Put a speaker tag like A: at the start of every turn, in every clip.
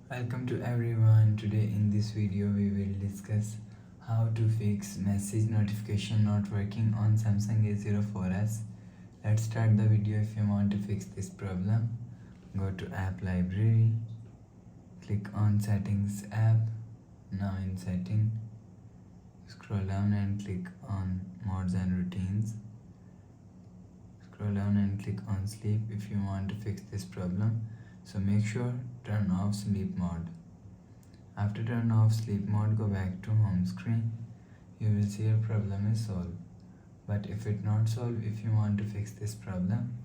A: Welcome to everyone. Today in this video we will discuss how to fix message notification not working on Samsung A04S. Let's start the video. If you want to fix this problem, go to app library, click on settings app. Now in setting, scroll down and click on modes and routines. Scroll down and click on sleep if you want to fix this problem. So make sure turn off sleep mode. After turn off sleep mode, go back to home screen. You will see your problem is solved. But if it not solved, if you want to fix this problem,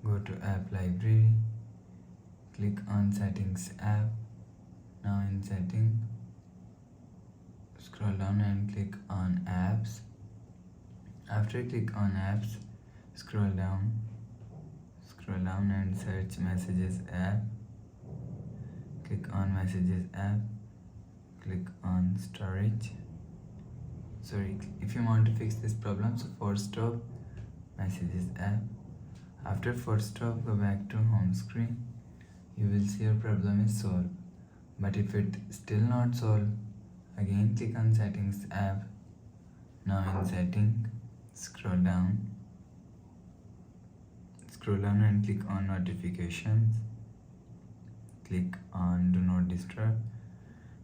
A: go to app library, click on settings app. Now in setting, scroll down and click on apps. After click on apps, scroll down and search messages app. Click on messages app, click on storage. If you want to fix this problem, so force stop messages app. After force stop, go back to home screen. You will see your problem is solved. But if it still not solved, again click on settings app. Now in setting, scroll down and click on notifications. Click on do not disturb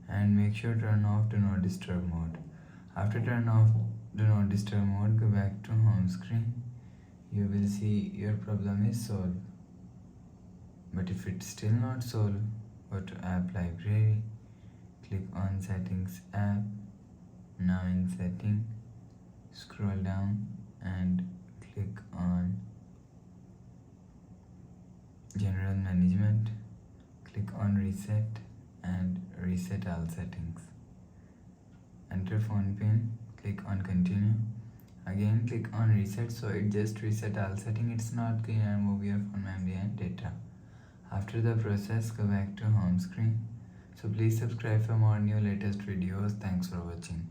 A: and make sure turn off do not disturb mode. After turn off do not disturb mode, go back to home screen. You will see your problem is solved. But if it's still not solved, go to app library, click on settings app. Now in setting, scroll down and click on general management. Click on reset and reset all settings. Enter phone pin, click on continue. Again click on reset, so it just reset all setting. It's not going to remove your phone memory and data. After the process, go back to home screen. So please subscribe for more new latest videos. Thanks for watching.